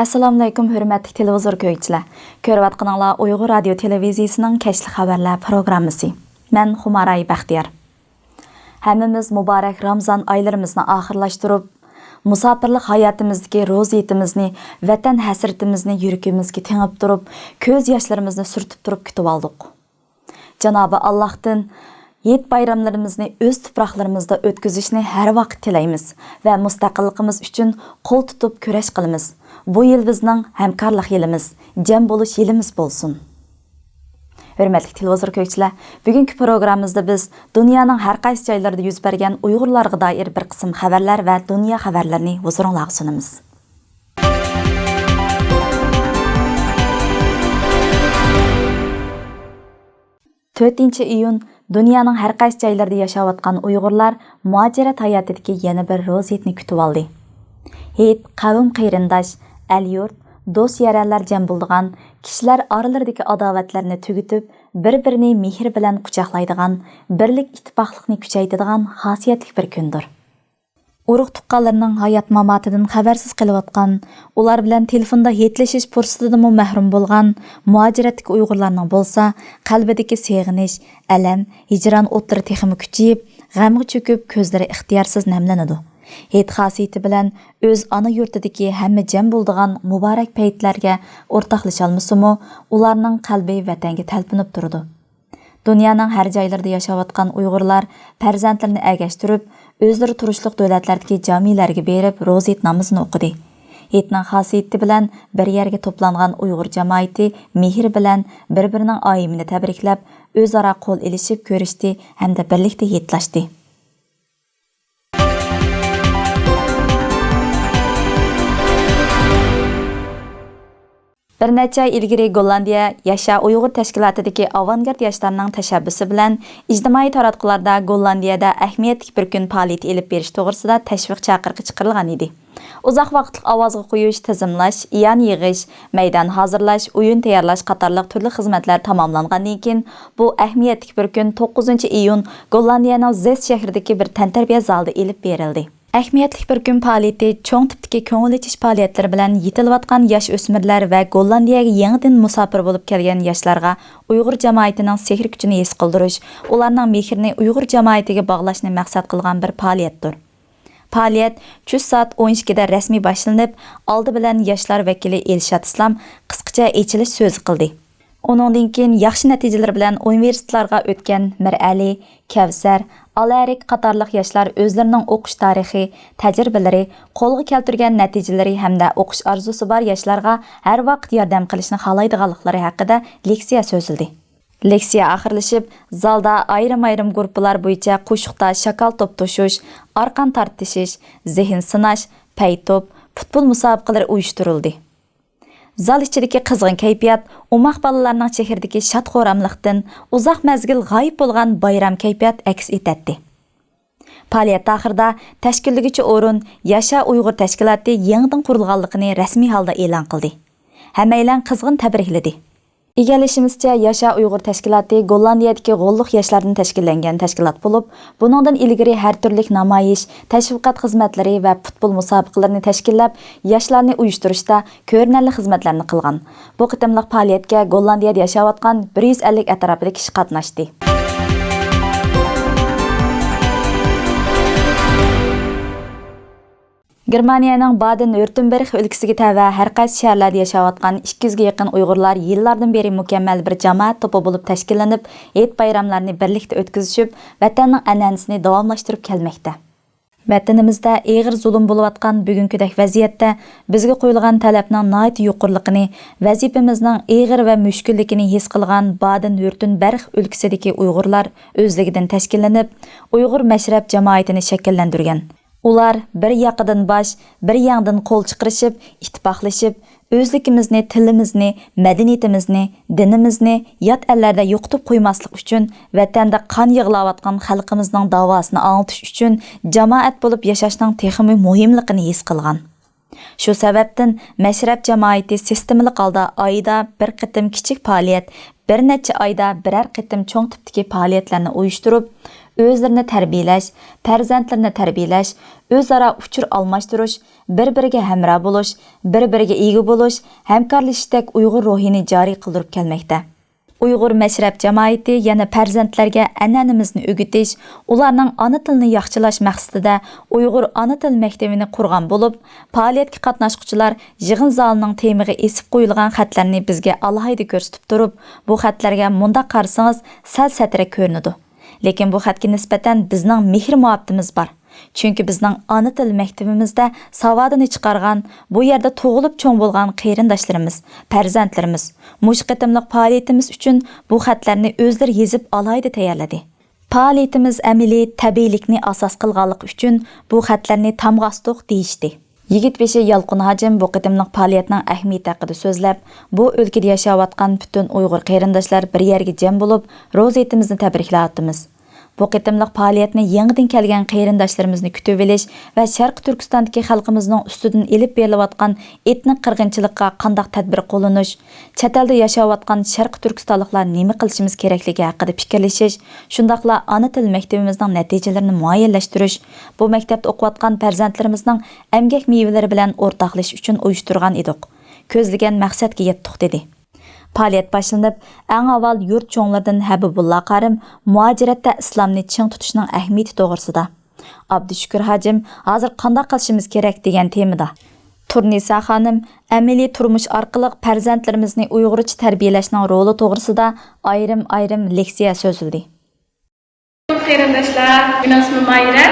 Assalamu alaykum hörmətli televizor köykçülər. Görüyatqanlar Uyğur radio televiziyasının kəşli xəbərlər proqramısı. Mən Xumaray Bəxtiyar. Həmmimiz mübarək Ramazan aylarımızını axırlaşdırıb, musafirlik hayatımızdaki roziyetimizni, vətən həsrətimizni yürəkimizə tengib durub, göz yaşlarımızı sürtüb durub kütüb aldıq. Cenab-ı Allah'tan yet bayramlarımızı öz tuproqlarımızda ötküzüşni hər vaqt tilaymiz və müstəqilligimiz üçün qol tutub köreş qılımız. Bu yıl bizning hamkorlik yilimiz, jam bo'lish yilimiz bo'lsin. Hörmətli televizor köykçülər, bugungi programmamızda biz dunyoning har qaysi joylarida yuz bergan Uyg'urlarga doir bir qism xabarlar va dunyo xabarlarini huzuringizga sunamiz. 4 iyun dunyoning har qaysi joylarida yashayotgan Uyg'urlar muajirat hayotidagi yana bir ro'ziyatni kutib oldi. Hit qavm qayrindosh, el-yurt, do'st yaranlar jam bo'lgan, kishilar oralaridagi adovatlarni tugitib, bir-birini mehr bilan quchoqlaydigan, birlik ittifoqlikni kuchaytiradigan xosiyatli bir kundir. Urug' tuqqanlarning hayot mamotidan xabarsiz qilayotgan, ular bilan telefonda yetlashish fursatidan mahrum bo'lgan muajiratdagi Uyg'urlarning bo'lsa, qalbidagi seg'inish, alam, hijron o'tlari texmi kuchayib, g'amga cho'kib, ko'zlari ixtiyorsiz namlanadi. Hit xosiyati bilan o'z ona yurtidagi hamma jam bo'ldigan muborak paytlarga o'rtoqlasha olmasimi, ularning qalbi vatanga talpinib turdi. Dunyoning har joylarida yashayotgan Uyg'urlar farzandlarini agashtirib, o'zlari turishliq davlatlardagi jamilarga berib, ro'ziyat namozini o'qidi. Hitning xosiyati bilan bir yerga to'plangan Uyg'ur jamoati mehr bilan bir-birining oyimini tabriklab, o'zaro qo'l elishib ko'rishdi hamda birlikda yetlashdi. Bir necha ay ilgari Gollandiya Yasha Uyg'ur tashkilotidagi avangard yoshlarning tashabbusi bilan ijtimoiy taratqularda Gollandiyada ahamiyatli bir kun faoliyat elib berish to'g'risida tashviq chaqiriqi chiqarilgan edi. Uzoq vaqtlik ovozga qo'yish, tizimlash, iyon yig'ish, maydon hozirlash, o'yin tayyorlash qatorliq turli xizmatlar tamomlangandan keyin bu ahamiyatli bir kun 9 iyun Gollandiyaning Zes shahridagi bir tantarbiya zalida elib berildi. Ahamiyatli bir kun faoliyati cho'ng tipdagi ko'ngil ichish faoliyatlari bilan yetilayotgan yosh o'smirlar va Gollandiyaga yangidan musofir bo'lib kelgan yoshlarga Uyg'ur jamoatining sehr kuchini his qildirish, ularning mehrini Uyg'ur jamoatiga bog'lashni maqsad qilgan bir faoliyatdir. Faoliyat 3 soat 12 da rasmiy boshlanib, oldi bilan yoshlar vakili Elshad Islom qisqacha echilish so'zi qildi. Onundan keyin yaxshi natijalar bilan universitetlarga o'tgan Mirali, Kavsar, Alarik qatorliq yoshlar o'zlarining o'qish tarixi, tajribalari, qo'lga keltirgan natijalari hamda o'qish orzusi bor yoshlarga har vaqt yordam qilishni xohlaydiganliklari haqida leksiya so'zildi. Leksiya oxirlashib, zalda ayrim-ayrim guruhlar bo'yicha qo'shiqda shakal to'p to'shish, arqon tortishish, zehn sinash, pay to'p, futbol musobaqalari uyushtirildi. Zal ichidagi qizg'in kayfiyat umoq bolalarning chehradagi shad-xo'ramlikdan uzoq mazgil g'oyib bo'lgan bayram kayfiyat aks etadi. Faoliyat oxirida tashkillovchi o'rin Yasha Uyg'ur tashkiloti yangidan qurilganligini rasmiy holda e'lon qildi. Hammalar qizg'in tabrikladi. Egalashimizcha Yasha Uyg'ur tashkiloti Gollandiyadagi g'olliq yoshlardan tashkillangan tashkilot bo'lib, buningdan ilgari har turli namoyish, tashviqot xizmatlari va futbol musobaqalarini tashkillab, yoshlarni uyushtirishda ko'rinarli xizmatlarni qilgan. Bu qitimliq faoliyatga Gollandiyada yashayotgan 150 atrofida kishi qatnashdi. Germaniyaning Baden-Württemberg o'lkasiga tava har qaysi shaharlarda yashayotgan 200 ga yaqin Uyg'urlar yillardan beri mukammal bir jamoat to'pi bo'lib tashkillanib, et bayramlarini birlikda o'tkazishib, vatanning an'anasini davomlashtirib kelmoqda. Vatanimizda og'ir zulm bo'layotgan bugünkidek vaziyatda bizga qo'yilgan talabning nihoyat yuqorligini, vazifamizning og'ir va mushkulligini his qilgan Baden-Württemberg o'lkasidagi Uyg'urlar o'zligidan tashkillanib, Uyg'ur mashrab jamoatini shakllantirgan. Ular bir yoqidan bosh, bir yandan qo'l chiqarishib, ittifoqlashib, o'zligimizni, tilimizni, madaniyatimizni, dinimizni yot ellarda yo'qotib qo'ymaslik uchun, vatanda qon yig'layotgan xalqimizning davosini anglatish uchun jamoat bo'lib yashashning texmi muhimligini his qilgan. Shu sababdan mashrab jamoati sistemli holda oyda bir qitim kichik faoliyat, bir necha oyda biror qitim cho'ng tipdagi faoliyatlarni uyushtirib, o'zlarini tarbiyalash, farzandlarini tarbiyalash, o'zaro uchur almashtirish, bir-biriga hamroh bo'lish, bir-biriga ega bo'lish, hamkorlashishdek Uyg'ur ruhini joriy qildirib kelmoqda. Uyg'ur mashrab jamoati yana farzandlarga an'anamizni o'gitish, ularning ona tilini yaxshilash maqsadida Uyg'ur ona til maktabini qurgan bo'lib, faoliyatga qatnashuvchilar yig'in zalining temiga esib qo'yilgan xatlarni bizga alohida ko'rsatib turib, bu xatlarga munda qarasangiz sal satira ko'rinadi. Lekin bu xatga nisbatan bizning mehr muhabbatimiz bor. Chunki bizning ona til maktabimizda savodini chiqargan, bu yerda tug'ilib cho'ng bo'lgan qarindoshlarimiz, farzandlarimiz mush qitimliq faoliyatimiz uchun bu xatlarni o'zlari yezib alohida tayyorladi. Faoliyatimiz amaliy tabiiylikni asos qilganlik uchun bu xatlarni tamg'asdiq deyishdi. Yigitbeshi Yalqin Hajim bu qitimliq faoliyatning ahamiyati haqida so'zlab, bu o'lkada yashayotgan butun Uyg'ur qarindoshlar bir yerga jam bo'lib, ro'zaytimizni tabriklayapmiz. Bu qitimliq faoliyatni yangidan kelgan qarindoshlarimizni kutib olish va Sharq Turkistondagi xalqimizning ustidan elib berilayotgan etnik qirg'inchilikqa qanday tadbir qo'llanish, chet elda yashayotgan Sharq Turkistonliklar nima qilishimiz kerakligi haqida fikrlashish, shundaqla ona til maktabimizning natijalarini muayyanlashtirish, bu maktabda o'qiyotgan farzandlarimizning emgak mevalari bilan o'rtoqlashish uchun uyushtirgan edik. Ko'zlagan maqsadga yetdik dedi. Faoliyat boshlanib, eng avval yurt cho'nglardan Habibulla Qarim muajiratda islomni ching tutishning ahamiyati to'g'risida, Abdushukur Hajim hozir qanday qilishimiz kerak degan temada, Turnisa xonim amaliy turmush orqali farzandlarimizni uyg'urcha tarbiyalashning roli to'g'risida ayrim leksiya so'zildi. Qarindoshlar, ismim Mayra.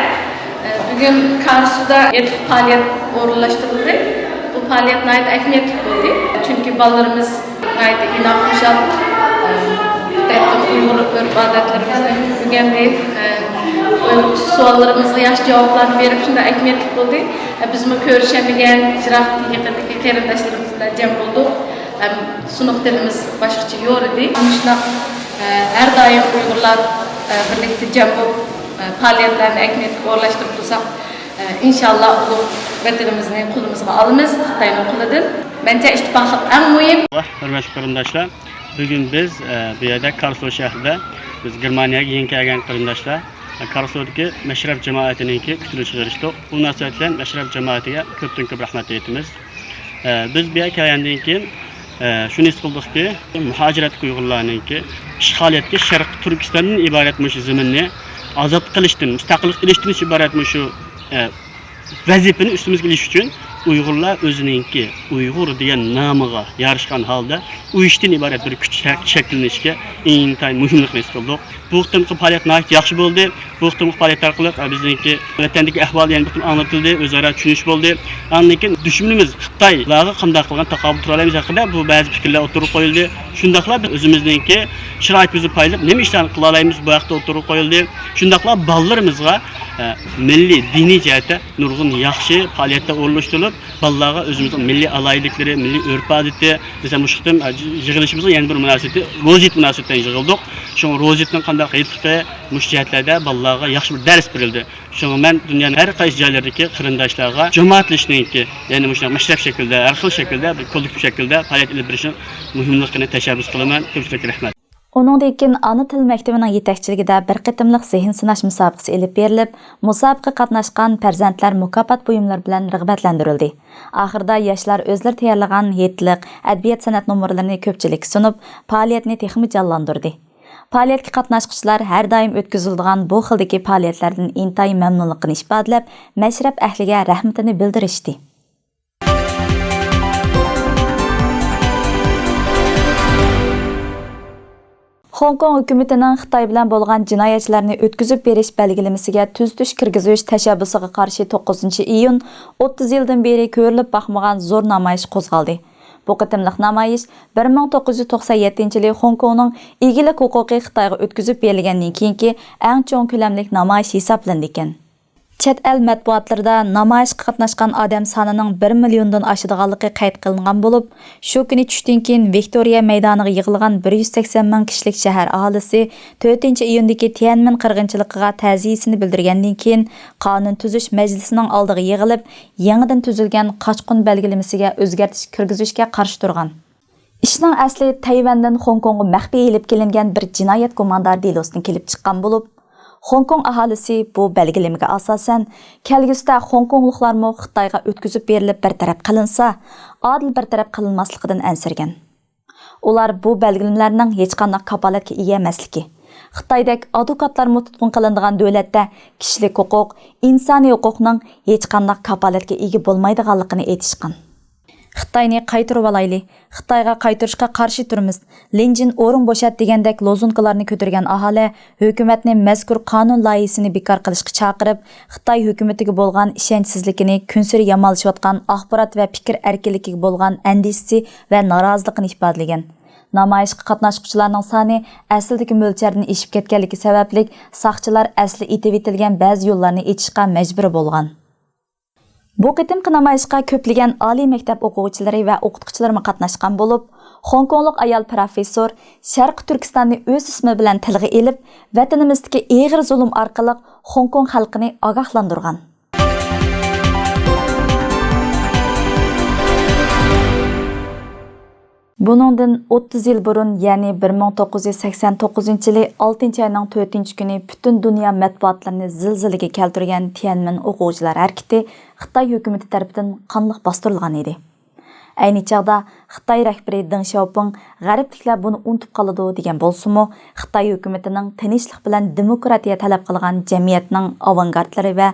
Bugun Qarsuda faoliyat o'rinlashtirildi. Bu faoliyat nihoyat ahamiyatli bo'ldi. Chunki bolalarimiz nihoyat inoq xushal Uyg'ur urf-odatlarimizni o'rganib, savollarimizga yaxshi javoblar berib, shunday ahamiyatli bo'ldi. Biz bu ko'rishadigan jiroqdagi yaqindagi qarindoshlarimiz bilan jam bo'ldik. Sunuq tilimiz boshqacha yo'q edi. Shunday har doim Uyg'urlar birlikda jam bo'lib faoliyatlarni ahamiyatga o'rlashtirib tursak, inshaalloh bu vatanimizni qo'limizga olamiz, Xitoyning qo'lidan. Bence ittifaqlık en mühim. Hürmetli qarindoshlar, bugün biz bu yerda Karlsruhe shahrida biz Germaniyaga yangi kelgan qarindoshlar Karlsruhedagi mashrab jamoatininki kutilish qilishdik. Bu munosabat bilan mashrab jamoatiga ko'pdan-ko'p rahmat aytamiz. Biz bu yerga kelgandan keyin shuni his qildikki, muhojirat Uyg'urlarninki ishg'oliyatga Sharq Turkistondan iborat shu zaminni ozod qilishdan, mustaqillik qilishdan iborat shu vazifani ustimizga ilish uchun Uyg'urlar o'zininki Uyg'ur degan nomiga yarashgan holda u ishdan iborat bir kuch shakllanishga intayin muhimlikni his qildik. Bu qitimli faoliyat nihoyat yaxshi bo'ldi. Bu qitimli faoliyat orqali bizningki vatandagi ahvol yana butun anlatildi, o'zaro tushunish bo'ldi. Lekin dushmanimiz Xitoylarga qanday qilgan taqobil tura olamiz haqida bu ba'zi fikrlar o'tirib qo'yildi. Shundaqla biz o'zimizningki sharoitimizni paylab, nima ishlarni qila olamiz bu haqda o'tirib qo'yildi. Shundaqla bolalarimizga milliy diniy jihatda nurg'un yaxshi faoliyatda o'rlashtirilib, bolalarga o'zimizning milliy alaylikları, milliy urf-odati, mesela bu qitim yig'ilishimizga yana bir munosabati, ro'zit munosabatidan yig'ildik. Shu ro'zitning qanday qilishda mush jihatlarda bolalarga yaxshi bir dars berildi. Shunga men dunyoning har qaysi joylaridagi qarindoshlarga jamoatlashninki, ya'ni mush mashrab shaklda, har xil shaklda, bir kollektiv shaklda faoliyat olib berishning muhimligini tashabbus qilaman. Ko'pchilik rahmat. Onundan keyin ana til maktabining yetakchiligida bir qitimliq zehn sinash musobaqasi elib berilib, musobaqa qatnashgan farzandlar mukofot buyumlar bilan rag'batlantirildi. Oxirida yoshlar o'zlari tayyorlagan yetliq adabiyot san'at nomerlarini ko'pchilik sunib, faoliyatni texmi jonlantirdi. Faoliyatga qatnashuvchilar har doim o'tkaziladigan bu xildagi faoliyatlardan intayin mamnunligini ifodalab, mashrab ahliga rahmatini bildirishdi. Hong Kong hukumatining Xitoy bilan bo'lgan jinoyatchilarni o'tkazib berish belgilamasiga tuzitish kirgizish tashabbusiga qarshi 9-iyun 30 yildan beri ko'rilib boqmagan zo'r namoyish qo'zg'aldi. Bu qitimliq namoyish 1997-yili Hong Kongning egilik huquqi Xitoyga o'tkazib berilgandan keyingi eng cho'ng ko'lamli namoyish hisoblandi ekan. Chet el matbuotlarida namoyishga qatnashgan odam sonining 1 milliondan oshadiganligi qayd qilingan bo'lib, shu kuni tushdan keyin Viktoriya maydoniga yig'ilgan 180 ming kishilik shahar aholisi 4-iyundagi Tiananmen qirg'inchiligiga ta'ziyasini bildirgandan keyin qonun tuzish majlisining oldiga yig'ilib, yangidan tuzilgan qochqin belgilamasiga o'zgartish kirgizishga qarshi turgan. Ishning asli Tayvandan Hong Kongga maxfiy elib kelingan bir jinoyat gumondor delosidan kelib chiqqan bo'lib, Hong Kong aholisi bu belgilemege asasen kelgüsida Hong Kongliklarmı Xitayga ötküzüp berilip bertaraf qilinsa, adil bertaraf qilinmasligidan ansirgan. Ular bu belgilemelerning hech qanday kapolatga ega emasligi, Xitoydagi advokatlar tutqun qilinadigan davlatda kishilik huquq, insoniy huquqning hech qanday kapolatga ega bo'lmaydiganligini aytishgan. Xitoyni qaytarib olayli, Xitoyga qaytarishga qarshi turimiz, Linjin o'rin bo'shat degandek lozunkalarni ko'targan aholi hukumatni mazkur qonun loyihasini bekor qilishga chaqirib, Xitoy hukumatiga bo'lgan ishonchsizligini, kunsiri yomonlashayotgan axborot va fikr erkinligiga bo'lgan andishasi va noroziligini ifodalagan. Namoyishga qatnashuvchilarning soni aslidagi mo'lchardan eshib ketganligi sababli saqchilar asli etib etilgan ba'zi yo'llarni echishga majbur bo'lgan. Bu qitimqi namoyishga ko'plagan oliy maktab o'quvchilari va o'qituvchilar qatnashgan bo'lib, Hong Konglik ayol professor Sharq Turkistonni o'z ismi bilan tilga elib, vatanimizdagi og'ir zulm orqali Hong Kong xalqini ogohlantirgan. Buningdan 30 yil burun, ya'ni 1989-yili 6-oyning 4-kuni butun dunyo matbuotlarini zilzilaga keltirgan Tiananmen o'quvchilar harakati Xitoy hukumati tomonidan qonliq bostirilgan edi. Ayni chaqda Xitoy rahbari Deng Xiaoping g'arbliklar buni unutib qoladi degan bo'lsa-mu, Xitoy hukumatining tinchlik bilan demokratiya talab qilgan jamiyatning avangardlari va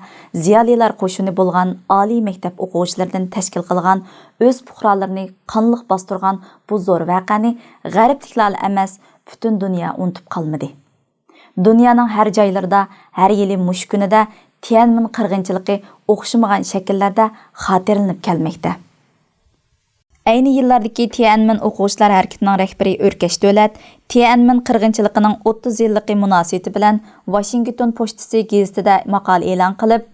ziyolilar qo'shini bo'lgan oliy maktab o'quvchilaridan tashkil qilgan o'z fuqarolarini qonliq bostirgan bu zo'r voqeani g'arbliklar emas, butun dunyo unutib qolmadi. Dunyoning har joylarida har yili mush kunida Tiananmen qirg'inchiligi o'xshamagan shakllarda xotirlanib kelmoqda. Ayni yillardagi Tiananmen o'quvchilar harakatining rahbari O'rkash Davlat Tiananmen qirg'inchiligining 30 yilligi munosabati bilan Washington pochtasi gazetida maqola e'lon qilib,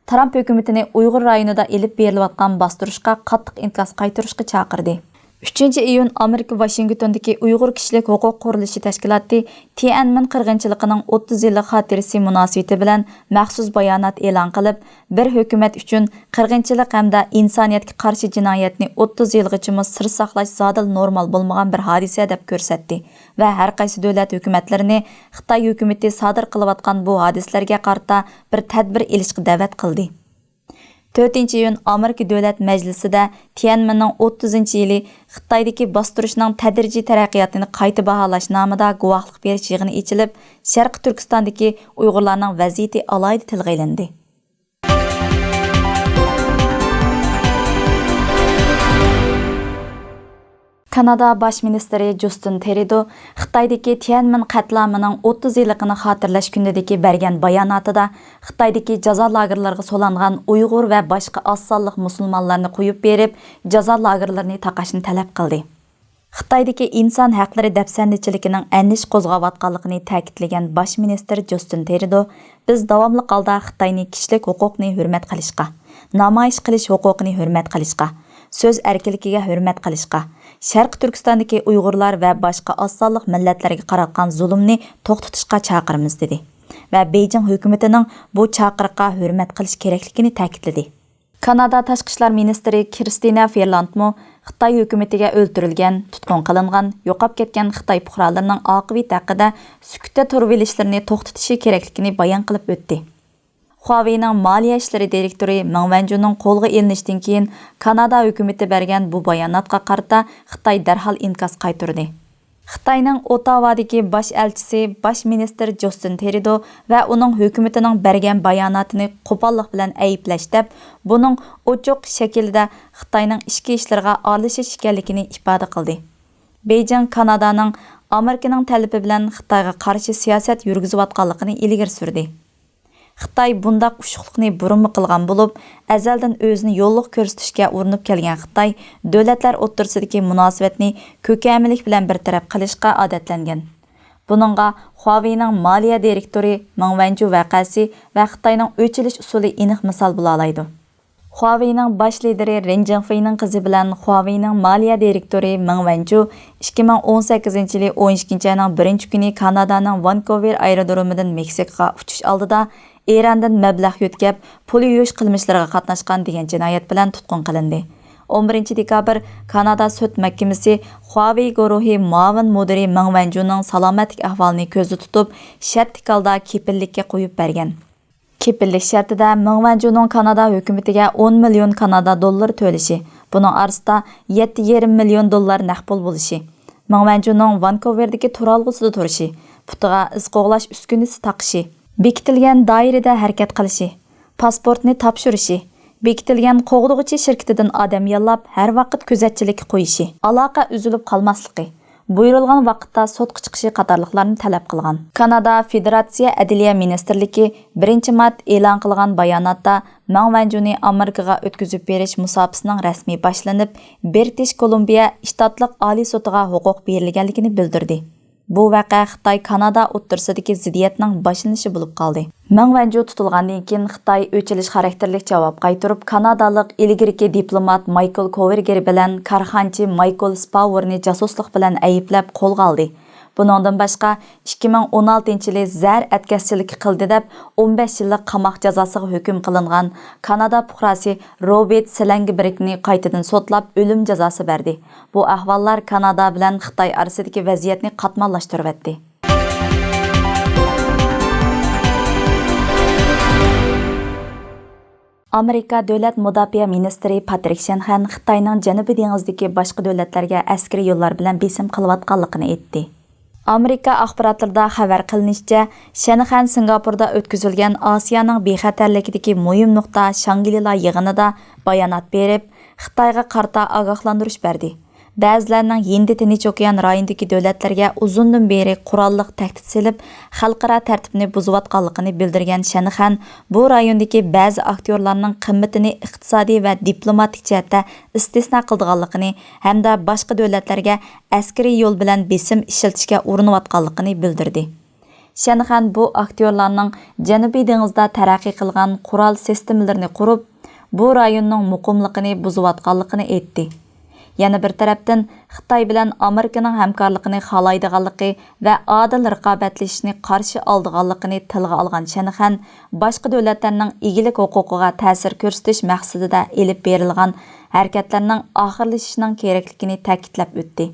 Trump hukumatini Uyg'ur rayonida elib berilayotgan bostirishga qattiq inkas qaytarishga chaqirdi. 3-iyun Amerika Washingtondagi Uyg'ur kishilik huquq qurilishi tashkiloti Tiananmen qirg'inchiligining 30 yillik xotirasi munosabati bilan maxsus bayonot e'lon qilib, bir hukumat uchun qirg'inchilik hamda insoniyatga qarshi jinoyatni 30 yilgacha sir saqlash zodil normal bo'lmagan bir hodisa deb ko'rsatdi va har qaysi davlat hukumatlarini Xitoy hukumati sodir qilayotgan bu hodisalarga qarata bir tadbir elishga da'vat qildi. 4-iyun Amerika Davlat Majlisida Tiananmenning 30-yili Xitoydagi bostirishning tadrijiy taraqqiyotini qayta baholash nomida guvohlik berish yig'ini ochilib, Sharq Turkistondagi Uyg'urlarning vaziyati alohida tilga olindi. Kanada Bosh ministri Justin Trudeau Xitoydagi Tiananmen qatlamining 30 yilligini xotirlash kunidagi bergan bayonotida Xitoydagi jazo lagerlariga solangan Uyg'ur va boshqa oz sonli musulmonlarni qo'yib berib, jazo lagerlarini taqashni talab qildi. Xitoydagi inson haqlari dafsandichiligining anish qo'zg'ayotganligini ta'kidlagan Bosh ministr Justin Trudeau, biz davomli holda Xitoyning kishilik huquqini hurmat qilishga, namoyish qilish huquqini hurmat qilishga, so'z erkinligiga hurmat qilishga, Sharq Turkistondagi Uyg'urlar va boshqa oz sonli millatlarga qaratgan zulmni to'xtatishga chaqiramiz dedi va Beijing hukumatining bu chaqiriqqa hurmat qilish kerakligini ta'kidladi. Kanada tashqi ishlar ministri Chrystia Freeland-mu Xitoy hukumatiga o'ldirilgan, tutqun qilingan, yo'qolib ketgan Xitoy fuqarolarining oqibati haqida sukutda turib olishlarini to'xtatishi kerakligini bayon qilib o'tdi. Huawei'ning moliya ishlari direktori Meng Wanzhouning qo'lga ilinishidan keyin Kanada hukumati bergan bu bayonotga qarata Xitoy darhol inkas qaytardi. Xitoyning Ottawa'dagi bosh elchisi bosh ministr Justin Trudeau va uning hukumatining bergan bayonotini qo'pollik bilan ayblash deb, buning ochiq shaklda Xitoyning ichki ishlariga aralashish ekanligini ifoda qildi. Beijing Kanadaning Amerikaning talabi bilan Xitoyga qarshi siyosat yurgizayotganligini ilgari surdi. Xitoy bundaq ushuqlikni burunmi qilgan bo'lib, azaldan o'zini yo'lliq ko'rsatishga urinib kelgan Xitoy davlatlar o'rtasidagi munosabatni ko'kamilik bilan bartaraf qilishga odatlangan. Buningga Huawei'ning moliya direktori Meng Wanzhou voqeasi va Xitoyning o'chilish usuli aniq misol bo'la oladi. Huawei'ning bosh lideri Ren Zhengfei'ning qizi bilan Huawei'ning moliya direktori Meng Wanzhou 2018-yili 12-oyning 1-kuni Kanadaning Vancouver aerodromidan Meksikaga uchish oldida Erondan mablag' yo'tkab, pul yuvish qilmishlariga qatnashgan degan jinoyat bilan tutqun qilindi. 11 dekabr Kanada sud mahkamasi Huawei guruhi muavin mudiri Meng Wanzhou'ning salomatlik ahvolini ko'zda tutib, shartlik holda kepillikka qo'yib bergan. Kepillik shartida Meng Wanzhou'ning Kanada hukumatiga 10 million Kanada dollari to'lishi, buning orasida 7,5 million dollar naqd pul bo'lishi, Meng Wanzhou'ning Vancouver'dagi turalg'usida turishi, putiga iz qo'g'lash uskunasi taqishi, bekitilgan doirada harakat qilishi, pasportni topshirishi, bekitilgan qo'g'dug'ichi shirkatidan odam yollab har vaqt kuzatchilikka qo'yishi, aloqa uzilib qolmasligi, buyurilgan vaqtda sotqa chiqishi qatorliqlarni talab qilgan. Kanada Federatsiya Adliya Ministerligi 1-mart e'lon qilgan bayonotda Meng Wanzhou'ni Amerikaga o'tkazib berish musofasining rasmiy boshlanib, British Columbia shtatlik oliy sotiga huquq berilganligini bildirdi. Bu vaqa Xitoy Kanada o'rtasidagi ziddiyatning boshlanishi bo'lib qoldi. Meng Wanzhou tutilgandan keyin Xitoy o'chilish xarakterlik javob qaytarib, kanadalik ilgirki diplomat Michael Coverger bilan korxonchi Michael Spauerni jasuslik bilan ayblab qo'lga oldi. Buningdan boshqa 2016-yili zar atkazchilik qildi deb 15 yillik qamoq jazosiga hukm qilingan Kanada fuqarosi Robert Selangbergni qaytadan sotlab o'lim jazosi berdi. Bu ahvollar Kanada bilan Xitoy orasidagi vaziyatni qatmanlashtirib etdi. Amerika Davlat Mudofaa ministri Patrick Shanahan Xitoyning Janubiy dengizdagi boshqa davlatlarga askariy yo'llar bilan besim qilayotganligini aytdi. Amerika axborotlarida xabar qilinishicha, Shanahan Singapurda o'tkazilgan Osiyoning bexatarligidagi muhim nuqta Shangri-La yig'inida bayonot berib, Xitoyga qarata ogohlantirish berdi. Ba'zilarning Hindi Tinch okean rayonidagi davlatlarga uzundan beri qurolliq tahdid selib, xalqaro tartibni buzayotganligini bildirgan Shanahan, bu rayondagi ba'zi aktyorlarning qimmatini iqtisodiy va diplomatik jihatda istisno qilganligini hamda boshqa davlatlarga askariy yo'l bilan besim ishlatishga urinayotganligini bildirdi. Shanahan bu aktyorlarning Janubiy dengizda taraqqiy qilgan qurol sistemalarini qurib, bu rayonning muqimligini buzayotganligini aytdi. Yana bir tarafdan Xitoy bilan Amerikaning hamkorligini xohlaydiganligi va adil raqobatlashishni qarshi oldiganligini tilga olgan Shanahan, boshqa davlatlarning egilik huquqiga ta'sir ko'rsatish maqsadida elib berilgan harakatlarning oxirlashishining kerakligini ta'kidlab o'tdi.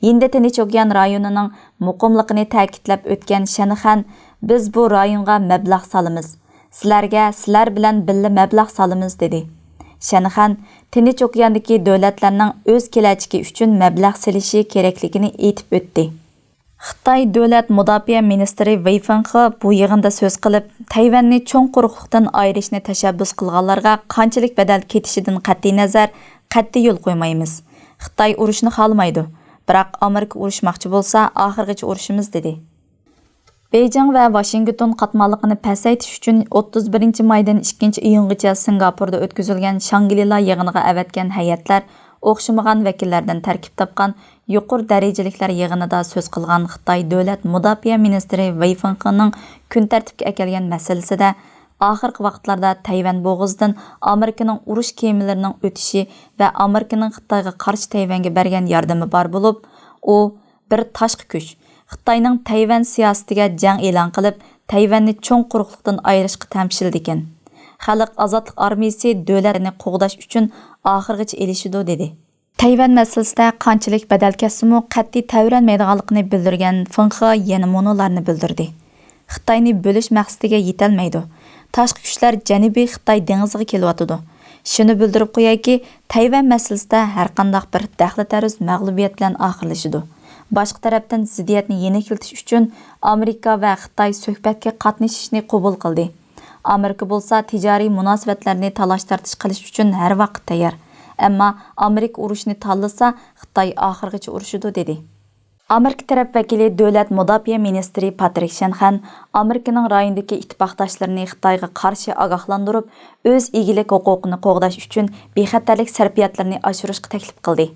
Hindi Tinch okean rayonining muqimligini ta'kidlab o'tgan Shanahan, biz bu rayonga mablag' solamiz. Sizlar bilan birga mablag' solamiz dedi. Shanahan Tinch okeandagi davlatlarning o'z kelajagi uchun mablag' selishi kerakligini aytib o'tdi. Xitoy Davlat Mudofaa ministri Wei Fenghe bu yig'inda so'z qilib, Tayvanni cho'ng quruqlikdan ayirishni tashabbus qilganlarga qanchalik badal ketishidan qat'iy nazar qat'iy yo'l qo'ymaymiz. Xitoy urushni xohlamaydi, biroq Amerika urushmoqchi bo'lsa, oxirgacha urushimiz dedi. Beijing va Washington qatmanligini pasaytish uchun 31 maydan 2 iyungacha Singapurda o'tkazilgan Shangri-La yig'iniga avatgan hay'atlar o'xshamagan vakillardan tarkib topgan yuqori darajaliklar yig'inida so'z qilgan Xitoy Davlat Mudofaa ministri Wei Fenghening kun tartibga kelgan masalasida oxirgi vaqtlarda Tayvan bo'g'zidan Amerikaning urush kemalarining o'tishi va Amerikaning Xitoyga qarshi Tayvanga bergan yordami bor bo'lib, u bir tashqi kuch Xitoyning Tayvan siyosatiga jang e'lon qilib, Tayvanni cho'ng quruqlikdan ayirishga tamshildi ekan. Xalq ozodlik armiyasi davlatni qo'g'dash uchun oxirgacha elishidi dedi. Tayvan masalasida qanchalik badal kasimi qat'iy tavranmaydiganligini bildirgan Fenghe yana monolarni bildirdi. Xitoyni bo'lish maqsadiga yetolmaydi. Tashqi kuchlar Janubiy Xitoy dengiziga kelyotidi. Shuni bildirib qo'yayki, Tayvan masalasida har qanday bir daxli-taruz mag'lubiyat bilan oxirlashidi. Boshqa tarafdan ziddiyatni yengiltish uchun Amerika va Xitoy suhbatga qatnashishni qabul qildi. Amerika bo'lsa tijoriy munosabatlarni talash-tartish qilish uchun har vaqt tayyor. Ammo Amerika urushni tanlasa, Xitoy oxirgacha urushidi dedi. Amerika taraf vakili Davlat Mudofaa ministri Patrick Shanahan Amerikaning rayondagi ittifoqdoshlarini Xitoyga qarshi ogohlantirib, o'z egilik huquqini qo'g'dash uchun bexatarlik sarfiyatlarini oshirishga taklif qildi.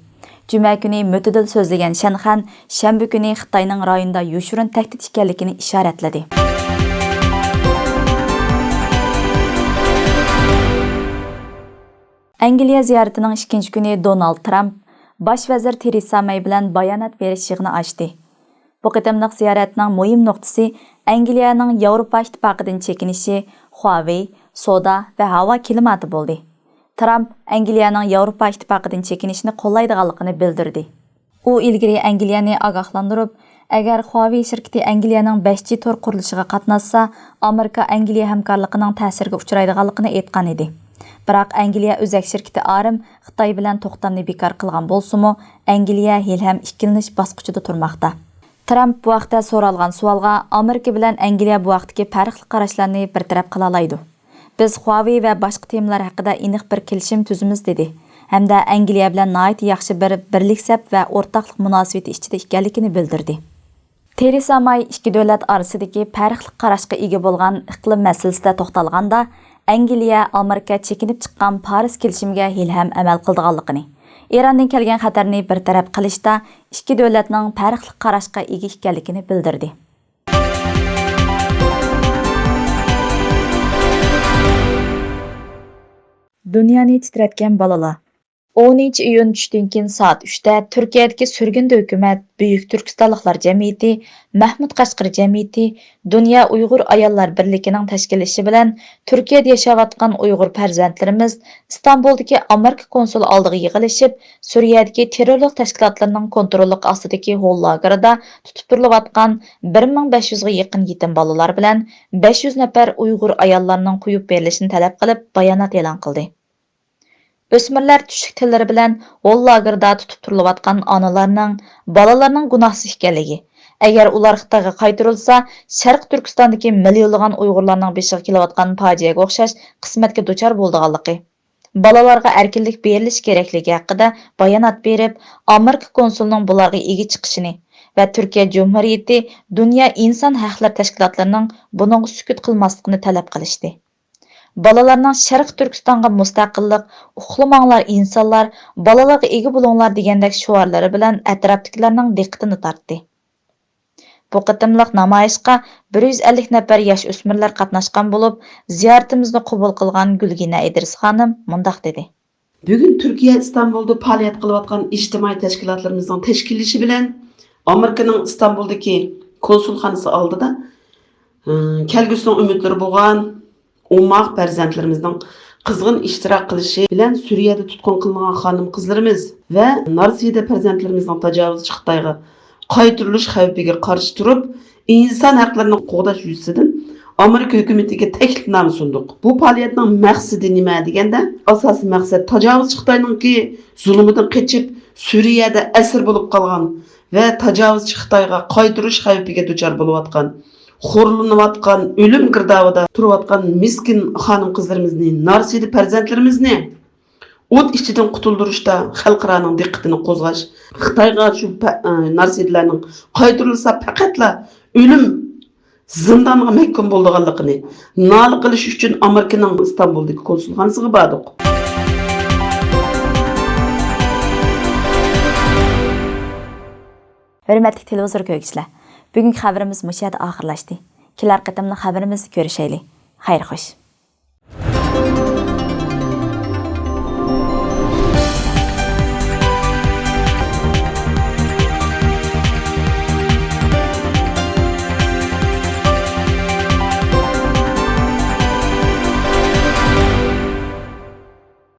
Cuma kuni mo'tadil so'zlagan Shanahan shanba kuni Xitoyning rayonda yoshirin tahdid ekanligini ishoratladi. Angliya ziyaratining 2-kuni Donald Trump Bosh vazir Theresa May bilan bayonot berish yig'ini ochdi. Bu qitimliq ziyoratning muhim nuqtasi Angliyaning Yevropa ittifoqidan chekinishi, Huawei, soda va havo klimati bo'ldi. Trump Angliyaning Yevropa ittifoqidan chekinishni qo'llaydiganligini bildirdi. U ilgari Angliyani ogohlantirib, agar Huawei shirkati Angliyaning 5G tor qurilishiga qatnashsa, Amerika Angliya hamkorligining ta'siriga uchraydiganligini aytgan edi. Biroq Angliya o'zak shirkati Arim Xitoy bilan to'xtamni bekor qilgan bo'lsa-mu, Angliya hali ham ikkilanish bosqichida turmoqda. Trump bu vaqtda so'ralgan savolga Amerika bilan Angliya bu vaqtdagi farqli qarashlarni bartaraf qila oladi. Biz Huawei va boshqa temalar haqida aniq bir kelishim tuzimiz dedi. Hamda Angliya bilan nihoyat yaxshi bir birlik sap va o'rtoqlik munosabati ichida ekanligini bildirdi. Theresa May ikki davlat orasidagi farqli qarashga ega bo'lgan iqlim masalasida to'xtalganda, Angliya Amerika chekinib chiqqan Paris kelishimiga hali ham amal qildiganligini, Erondan kelgan xatarni bartaraf qilishda ikki davlatning farqli qarashga ega ekanligini bildirdi. Dunyoni titratgan bolalar. 10 iyun tushdan keyin soat 3 da Turkiyadagi surgunda hukumat, Buyuk Turkistonliklar jamiyati, Mahmud Qashqar jamiyati, Dunyo Uyg'ur ayollar birligining tashkillashi bilan Turkiyada yashayotgan Uyg'ur farzandlarimiz Istanbuldagi Amerika konsuli oldiga yig'ilishib, Suriyadagi terrorlik tashkilotlarining kontrolli ostidagi hol lagerida tutib turilayotgan 1500 ga yaqin yetim bolalar bilan 500 nafar Uyg'ur ayollarning qo'yib berilishini talab qilib bayonot e'lon qildi. O'smirlar tushlik tillari bilan hol lagerda tutib turilayotgan onalarning, bolalarning gunohsiz ekanligi, agar ular Xitoyga qaytarilsa, Sharq Turkistondagi millionlagan Uyg'urlarning beshiga kelayotgan fojiaga o'xshash qismatga duchor bo'lganligi, bolalarga erkinlik berilish kerakligi haqida bayonot berib, Amerika konsulining bularga ega chiqishini va Turkiya Cumhuriyeti Dunyo inson haqlari tashkilotlarining buningga sukut qilmasligini talab qilishdi. Balalarning Sharq Turkistonga mustaqillik, uxlamanglar insonlar, balalarga ega bo'linglar degandek shuarlari bilan atrofdagilarning diqqatini tortdi. Bu qitimliq namoyishga 150 nafar yosh o'smirlar qatnashgan bo'lib, ziyoratimizni qabul qilgan Gulgina Idris xonim mundaq dedi. Bugun Turkiya Istanbulda faoliyat qilayotgan ijtimoiy tashkilotlarimizning tashkillashi bilan Amerikaning Istanbuldagi konsulxonasi oldida kelgusining umidlari bo'lgan ummaq farzandlarimizning qizg'in ishtirok qilishi bilan Suriyada tutqun qilingan xonim qizlarimiz va Narsiyada farzandlarimizning tajovuzchi Xitoyga qaytirilish xavfiga qarshi turib, inson haqlarini qo'g'dash yuzasidan Amerika hukumatiga taklifnoma sundiq. Bu faoliyatning maqsadi nima deganda, asosiy maqsad tajovuzchi Xitoyningki zulmidan qochib Suriyada asir bo'lib qolgan va tajovuzchi Xitoyga qaytirish xavfiga duchor bo'layotgan, xo'rlanayotgan, o'lim girdobida turayotgan miskin xonim qizlarimizni, Narsiyada farzandlarimizni o't ichidan qutuldirishda xalqaroning diqqatini qo'zg'ash, Xitoyga shu narsalarning qaytarilsa faqatla o'lim zindonga mahkum bo'lganligini nola qilish uchun Amerikaning Istanbuldagi konsulxonasiga bordik. Hurmatli televizor ko'ruvchilar, bugungi xabarimiz mush yerda oxirlashdi. Kelar qatimli xabarimizni ko'rishaylik. Xayr xo'sh.